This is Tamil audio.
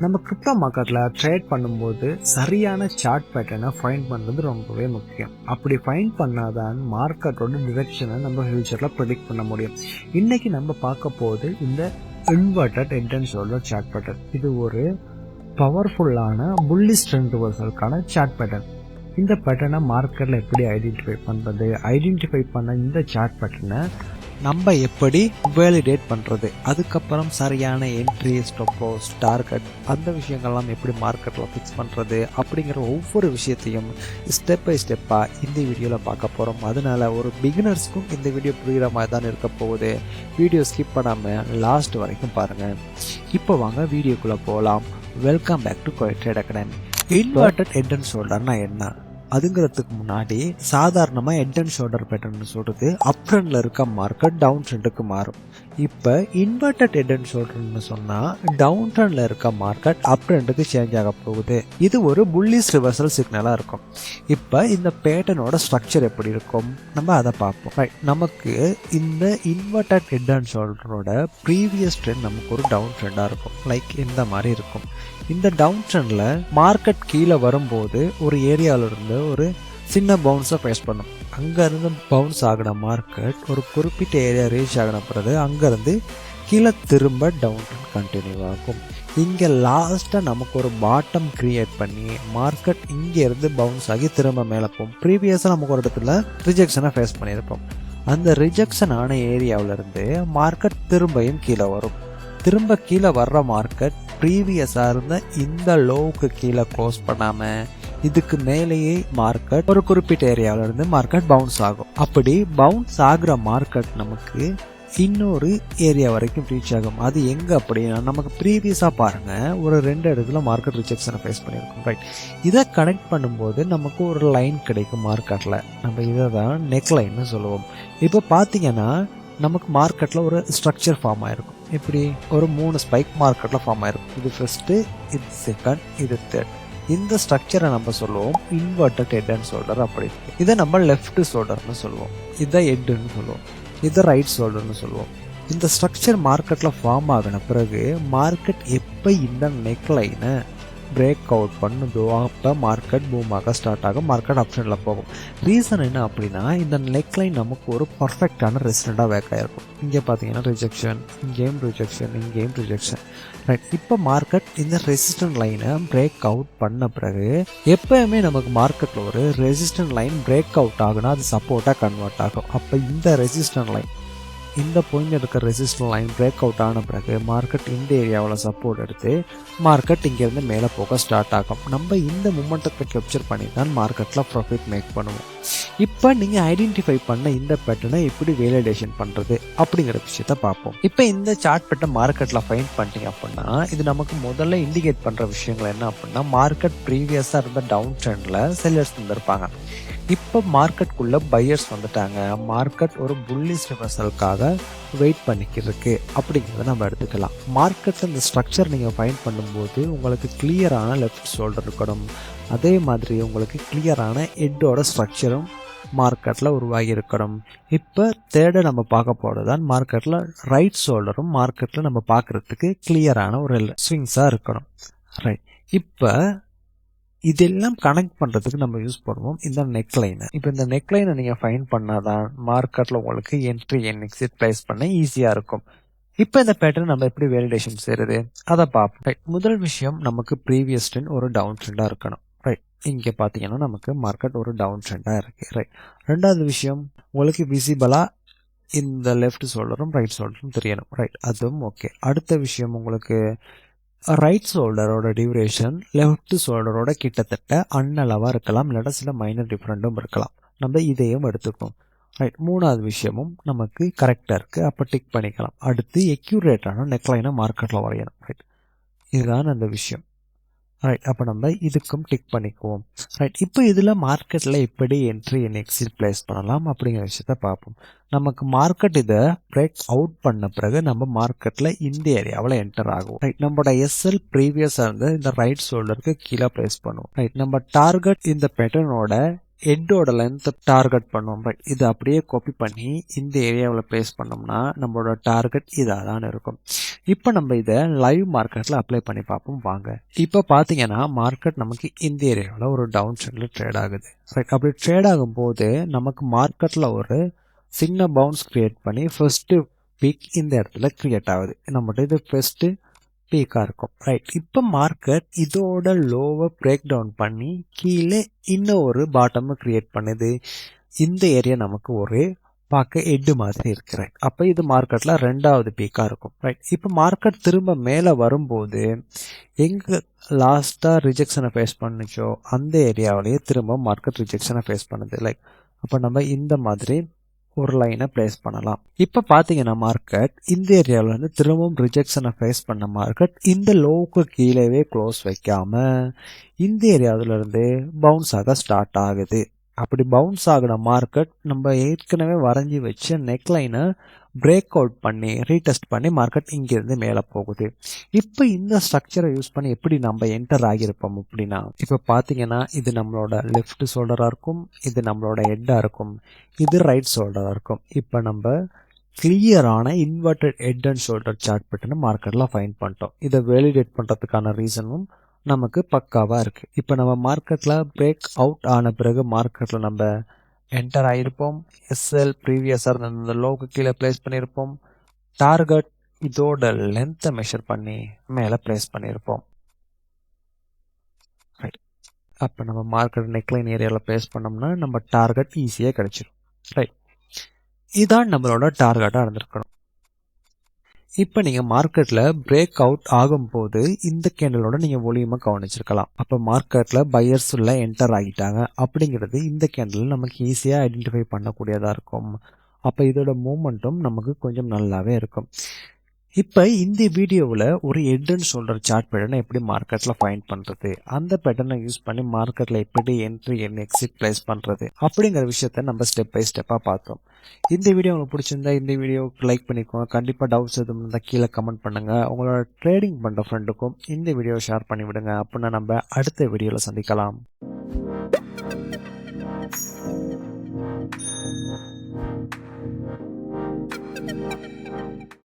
நம்ம கிரிப்டோ மார்க்கெட்டில் ட்ரேட் பண்ணும்போது சரியான சார்ட் பேட்டர்னை ஃபைண்ட் பண்ணுறது ரொம்பவே முக்கியம். அப்படி ஃபைண்ட் பண்ணாதான் மார்க்கெட்டோட டிரெக்ஷனை நம்ம ஃபியூச்சரில் ப்ரெடிக்ட் பண்ண முடியும். இன்றைக்கி நம்ம பார்க்க போகுது இந்த inverted head and shoulder chart pattern. இது ஒரு பவர்ஃபுல்லான புல்லிஷ் ட்ரெண்ட் ரிவர்சலுக்கான சார்ட் பேட்டர்ன். இந்த பேட்டர்னை மார்க்கெட்டில் எப்படி ஐடென்டிஃபை பண்ண இந்த சார்ட் பேட்டர்னை நம்ம எப்படி வேலிடேட் பண்ணுறது, அதுக்கப்புறம் சரியான என்ட்ரி, ஸ்டாப் லாஸ், டார்கெட், அந்த விஷயங்கள்லாம் எப்படி மார்க்கெட்டில் ஃபிக்ஸ் பண்ணுறது அப்படிங்கிற ஒவ்வொரு விஷயத்தையும் ஸ்டெப் பை ஸ்டெப்பாக இந்த வீடியோவில் பார்க்க போகிறோம். அதனால ஒரு பிகினர்ஸ்க்கும் இந்த வீடியோ புரிகிற மாதிரி தான் இருக்க போகுது. வீடியோ ஸ்கிப் பண்ணாமல் லாஸ்ட் வரைக்கும் பாருங்கள். இப்போ வாங்க வீடியோக்குள்ளே போகலாம். Welcome back to trade academy. Inverted head and ஷோல்டர்னா என்ன அதுங்கிறதுக்கு முன்னாடி சாதாரணமாக ஹெட் அண்ட் ஷோல்டர் பேட்டர்ன் சொல்கிறது அப் ட்ரெண்டில் இருக்க மார்க்கெட் டவுன் ட்ரெண்டுக்கு மாறும். இப்போ இன்வெர்டட் ஹெட் அண்ட் ஷோல்டர்னு சொன்னால் டவுன் ட்ரெண்டில் இருக்க மார்க்கெட் அப் ட்ரெண்டுக்கு சேஞ்ச் ஆக போகுது. இது ஒரு புல்லிஷ் ரிவர்சல் சிக்னலாக இருக்கும். இப்போ இந்த பேட்டர்னோட ஸ்ட்ரக்சர் எப்படி இருக்கும் நம்ம அதை பார்ப்போம். நமக்கு இந்த இன்வெர்டட் ஹெட் அண்ட் ஷோல்டரோட ப்ரீவியஸ் ட்ரெண்ட் நமக்கு ஒரு டவுன் ட்ரெண்டாக இருக்கும். லைக் இந்த மாதிரி இருக்கும். இந்த டவுன் ட்ரெண்டில் மார்க்கெட் கீழே வரும்போது ஒரு ஏரியாவிலிருந்து ஒரு சின்ன பவுன்ஸை ஃபேஸ் பண்ணும். அங்கேருந்து பவுன்ஸ் ஆகின மார்க்கெட் ஒரு குறிப்பிட்ட ஏரியா ரீச் ஆகின பிறகு அங்கேருந்து கீழே திரும்ப டவுன் ட்ரெண்ட் கண்டினியூ ஆகும். இங்கே லாஸ்ட்டாக நமக்கு ஒரு பாட்டம் க்ரியேட் பண்ணி மார்க்கெட் இங்கேருந்து பவுன்ஸ் ஆகி திரும்ப மேலே போகும். ப்ரீவியஸாக நமக்கு ஒரு இடத்துல ரிஜெக்ஷனை ஃபேஸ் பண்ணியிருப்போம். அந்த ரிஜெக்ஷன் ஆன ஏரியாவிலேருந்து மார்க்கெட் திரும்பியும் கீழே வரும். திரும்ப கீழே வர்ற மார்க்கெட் ப்ரீவியஸாக இருந்த இந்த லோவுக்கு கீழே க்ளோஸ் பண்ணாமல் இதுக்கு மேலேயே மார்க்கெட் ஒரு குறிப்பிட்ட ஏரியாவிலேருந்து மார்க்கெட் பவுன்ஸ் ஆகும். அப்படி பவுன்ஸ் ஆகிற மார்க்கெட் நமக்கு இன்னொரு ஏரியா வரைக்கும் ரீச் ஆகும். அது எங்கே அப்படின்னா நமக்கு ப்ரீவியஸாக பாருங்கள் ஒரு 2 இடத்துல மார்க்கெட் ரிஜெக்ஷனை ஃபேஸ் பண்ணியிருக்கோம். ரைட், இதை கனெக்ட் பண்ணும்போது நமக்கு ஒரு லைன் கிடைக்கும் மார்க்கெட்டில். நம்ம இதை தான் நெக் லைன்னு சொல்லுவோம். இப்போ பார்த்தீங்கன்னா நமக்கு மார்க்கெட்டில் ஒரு ஸ்ட்ரக்சர் ஃபார்ம் ஆகிருக்கும். இப்படி ஒரு 3 ஸ்பைக் மார்க்கெட்டில் ஃபார்ம் ஆகிருக்கும். இது ஃபர்ஸ்ட்டு, இது செகண்ட், இது தேர்ட். இந்த ஸ்ட்ரக்சரை நம்ம சொல்லுவோம் இன்வெர்டட் ஹெட் அண்ட் ஷோல்டர். அப்படி இதை நம்ம லெஃப்ட் ஷோல்டர்னு சொல்லுவோம், இதை ஹெட்டுன்னு சொல்லுவோம், இதை ரைட் ஷோல்டர்னு சொல்லுவோம். இந்த ஸ்ட்ரக்சர் மார்க்கெட்டில் ஃபார்ம் ஆகின பிறகு மார்க்கெட் எப்போ இந்த நெக் லைனை பிரேக் அவுட் பண்ணுதோ அப்போ மார்க்கெட் பூமாக ஸ்டார்ட் ஆகும், மார்க்கெட் ஆப்ஷனில் போகும். ரீசன் என்ன அப்படின்னா இந்த நெக் லைன் நமக்கு ஒரு பர்ஃபெக்டான ரெசிடெண்ட்டாக வேக் ஆகிருக்கும். இங்கே பார்த்தீங்கன்னா ரிஜெக்ஷன், இங்கேயும் ரிஜெக்ஷன், இங்கேயும் ரிஜெக்ஷன். ரைட், இப்போ மார்க்கெட் இந்த ரெசிஸ்டன்ட் லைனை பிரேக் அவுட் பண்ண பிறகு எப்போயுமே நமக்கு மார்க்கெட்டில் ஒரு ரெசிஸ்டன்ட் லைன் பிரேக் அவுட் ஆகுனா அது சப்போர்ட்டாக கன்வெர்ட் ஆகும். அப்போ இந்த ரெசிஸ்டன்ட் லைன், இந்த பாயிண்ட் இருக்க ரெசிஸ்டன்ட் லைன் பிரேக் அவுட் ஆன பிறகு மார்க்கெட் இந்த ஏரியாவில் சப்போர்ட் எடுத்து மார்க்கெட் இங்கேருந்து மேலே போக ஸ்டார்ட் ஆகும். நம்ம இந்த மூமெண்ட்டத்தை கேப்சர் பண்ணி தான் மார்க்கெட்டில் ப்ராஃபிட் மேக் பண்ணுவோம். இப்போ நீங்கள் ஐடென்டிஃபை பண்ண இந்த பேட்டர்னை எப்படி வேலிடேஷன் பண்ணுறது அப்படிங்கிற விஷயத்த பார்ப்போம். இப்போ இந்த சார்ட் பேட்டர்ன் மார்க்கெட்டில் ஃபைண்ட் பண்ணிட்டீங்க அப்படின்னா இது நமக்கு முதல்ல இண்டிகேட் பண்ணுற விஷயங்கள் என்ன அப்படின்னா மார்க்கெட் ப்ரீவியஸாக இருந்த டவுன் ட்ரெண்டில் செல்லர்ஸ் இருந்திருப்பாங்க. இப்போ மார்க்கெட்டுக்குள்ளே பையர்ஸ் வந்துட்டாங்க. மார்க்கெட் ஒரு புல்லிஷ் ரிவர்சலுக்காக வெயிட் பண்ணிக்கிறதுக்கு அப்படிங்கிறத நம்ம எடுத்துக்கலாம். மார்க்கெட்டில் இந்த ஸ்ட்ரக்சர் நீங்கள் ஃபைண்ட் பண்ணும்போது உங்களுக்கு கிளியரான லெஃப்ட் ஷோல்டர் இருக்கணும். அதே மாதிரி உங்களுக்கு கிளியரான ஹெட்டோட ஸ்ட்ரக்சரும் மார்க்கெட்டில் உருவாகி இருக்கணும். இப்போ தேர்டை நம்ம பார்க்க போகிறது தான் மார்க்கெட்டில் ரைட் ஷோல்டரும் மார்க்கெட்டில் நம்ம பார்க்குறதுக்கு கிளியரான ஒரு ஸ்விங்ஸாக இருக்கணும். ரைட், இப்போ இதெல்லாம் கனெக்ட் பண்ணுறதுக்கு நம்ம யூஸ் பண்ணுவோம் இந்த நெக் லைனை. இப்போ இந்த நெக் லைனை நீங்கள் ஃபைண்ட் பண்ணாதான் மார்க்கெட்டில் உங்களுக்கு என்ட்ரி அண்ட் எக்ஸிட் ப்ளேஸ் பண்ண ஈஸியாக இருக்கும். இப்போ இந்த பேட்டர்ன் நம்ம எப்படி வேலிடேஷன் செய்கிறது அதை பார்ப்போம். ரைட், முதல் விஷயம் நமக்கு ப்ரீவியஸ் ட்ரெண்ட் ஒரு டவுன் ட்ரெண்டாக இருக்கணும். ரைட், இங்கே பார்த்தீங்கன்னா நமக்கு மார்க்கெட் ஒரு டவுன் ட்ரெண்டாக இருக்குது. ரைட், ரெண்டாவது விஷயம் உங்களுக்கு விசிபிளாக இந்த லெஃப்ட் ஷோல்டரும் ரைட் ஷோல்டரும் தெரியணும். ரைட், அதுவும் ஓகே. அடுத்த விஷயம் உங்களுக்கு ரைட் ஷோல்டரோட டியூரேஷன் லெஃப்ட் ஷோல்டரோட கிட்டத்தட்ட அன்னளவாக இருக்கலாம், இல்லாட்டா சில மைனர் டிஃப்ரெண்ட்டும் இருக்கலாம். நம்ம இதையும் எடுத்துக்கணும். ரைட், மூணாவது விஷயமும் நமக்கு கரெக்டாக இருக்குது, அப்போ டிக் பண்ணிக்கலாம். அடுத்து எக்யூரேட்டான நெக்லைனை மார்க்கெட்டில் வரையணும். ரைட், இதுதான் அந்த விஷயம். ரைட், அப்போ நம்ம இதுக்கும் டிக் பண்ணிக்குவோம். ரைட், இப்போ இதில் மார்க்கெட்டில் எப்படி என்ட்ரி அண்ட் எக்ஸிட் ப்ளேஸ் பண்ணலாம் அப்படிங்கிற விஷயத்த பார்ப்போம். நமக்கு மார்க்கெட் இதை பிரேக் அவுட் பண்ண பிறகு நம்ம மார்க்கெட்டில் இந்த ஏரியாவில் என்டர் ஆகும். ரைட், நம்மளோட எஸ்எல் ப்ரீவியஸாக இருந்து இந்த ரைட் ஷோல்டருக்கு கீழே ப்ளேஸ் பண்ணுவோம். ரைட், நம்ம டார்கெட் இந்த பேட்டர்னோட ஹெட்டோட லென்த்தை டார்கெட் பண்ணுவோம். பட் இது அப்படியே காப்பி பண்ணி இந்த ஏரியாவில் ப்ளேஸ் பண்ணோம்னா நம்மளோட டார்கெட் இதாக தான் இருக்கும். இப்போ நம்ம இதை லைவ் மார்க்கெட்டில் அப்ளை பண்ணி பார்ப்போம் வாங்க. இப்போ பார்த்தீங்கன்னா மார்க்கெட் நமக்கு இந்த ஏரியாவில் ஒரு டவுன் ட்ரெண்டில் ட்ரேட் ஆகுது. ரைட், அப்படி ட்ரேட் ஆகும்போது நமக்கு மார்க்கெட்டில் ஒரு சின்ன பவுன்ஸ் க்ரியேட் பண்ணி ஃபர்ஸ்ட்டு பீக் இந்த இடத்துல க்ரியேட் ஆகுது. நம்மகிட்ட இது ஃபர்ஸ்ட்டு பீக்காக இருக்கும். ரைட், இப்போ மார்க்கெட் இதோட லோவை பிரேக் டவுன் பண்ணி கீழே இன்னும் ஒரு பாட்டமை க்ரியேட் பண்ணுது. இந்த ஏரியா நமக்கு ஒரு பார்க்க எட்டு மாதிரி இருக்கு. ரைட், அப்போ இது மார்க்கெட்டில் ரெண்டாவது பீக்காக இருக்கும். ரைட், இப்போ மார்க்கெட் திரும்ப மேலே வரும்போது எங்கே லாஸ்ட்டாக ரிஜெக்ஷனை ஃபேஸ் பண்ணுச்சோ அந்த ஏரியாவிலேயே திரும்ப மார்க்கெட் ரிஜெக்ஷனை ஃபேஸ் பண்ணுது. லைக் அப்போ நம்ம இந்த மாதிரி ஒரு லைனை ப்ளேஸ் பண்ணலாம். இப்போ பார்த்தீங்கன்னா மார்க்கெட் இந்த ஏரியாவில் வந்து திரும்பவும் ரிஜெக்ஷனை ஃபேஸ் பண்ண மார்க்கெட் இந்த லோவுக்கு கீழேவே க்ளோஸ் வைக்காம இந்த ஏரியாவிலேருந்து பவுன்ஸ் ஆக ஸ்டார்ட் ஆகுது. அப்படி பவுன்ஸ் ஆகின மார்க்கெட் நம்ம ஏற்கனவே வரைஞ்சி வச்ச நெக்லைனை பிரேக் அவுட் பண்ணி ரீடெஸ்ட் பண்ணி மார்க்கெட் இங்கேருந்து மேலே போகுது. இப்போ இந்த ஸ்ட்ரக்சரை யூஸ் பண்ணி எப்படி நம்ம என்டர் ஆகியிருப்போம் அப்படின்னா, இப்போ பார்த்தீங்கன்னா இது நம்மளோட லெஃப்ட் ஷோல்டராக இருக்கும், இது நம்மளோட ஹெட்டாக இருக்கும், இது ரைட் ஷோல்டராக இருக்கும். இப்போ நம்ம கிளியரான inverted head and shoulder chart பேட்டர்னை மார்க்கெட்டில் ஃபைண்ட் பண்ணிட்டோம். இதை வேலிடேட் பண்ணுறதுக்கான ரீசனும் நமக்கு பக்காவாக இருக்குது. இப்போ நம்ம மார்க்கெட்டில் பிரேக் அவுட் ஆன பிறகு மார்க்கெட்டில் நம்ம என்டர் ஆகிருப்போம். எஸ்எல் ப்ரீவியஸாக இருந்த அந்த லோவுக்கு கீழே ப்ளேஸ் பண்ணியிருப்போம். டார்கெட் இதோட லென்த்தை மெஷர் பண்ணி மேலே ப்ளேஸ் பண்ணியிருப்போம். ரைட், அப்போ நம்ம மார்க்கெட் நெக்லைன் ஏரியாவில் ப்ளேஸ் பண்ணோம்னா நம்ம டார்கெட் ஈஸியாக கிடச்சிரும். ரைட், இதான் நம்மளோட டார்கெட்டாக இருந்திருக்கணும். இப்போ நீங்கள் மார்க்கெட்டில் பிரேக் அவுட் ஆகும்போது இந்த கேண்டலோட நீங்கள் வால்யூமை கவனிச்சிருக்கலாம். அப்போ மார்க்கெட்டில் பையர்ஸ் உள்ள என்டர் ஆகிட்டாங்க அப்படிங்கிறது இந்த கேண்டில் நமக்கு ஈஸியாக ஐடென்டிஃபை பண்ணக்கூடியதாக இருக்கும். அப்போ இதோட மூமெண்ட்டும் நமக்கு கொஞ்சம் நல்லாவே இருக்கும். இப்போ இந்த வீடியோவில் ஒரு ஹெட் அண்ட் ஷோல்டர் சார்ட் பேட்டர்னை எப்படி மார்க்கெட்டில் ஃபைண்ட் பண்ணுறது, அந்த பேட்டர்னை யூஸ் பண்ணி மார்க்கெட்டில் எப்படி என்ட்ரி அண்ட் எக்ஸிட் ப்ளேஸ் பண்ணுறது அப்படிங்கிற விஷயத்த நம்ம ஸ்டெப் பை ஸ்டெப்பாக பார்த்தோம். இந்த வீடியோ உங்களுக்கு பிடிச்சிருந்தா இந்த வீடியோவுக்கு லைக் பண்ணிக்கோங்க. கண்டிப்பாக டவுட்ஸ் எதுவும் இருந்தால் கீழே கமெண்ட் பண்ணுங்கள். உங்களோட ட்ரேடிங் பண்ணுற ஃப்ரெண்டுக்கும் இந்த வீடியோ ஷேர் பண்ணிவிடுங்க. அப்படின்னா நம்ம அடுத்த வீடியோவில் சந்திக்கலாம்.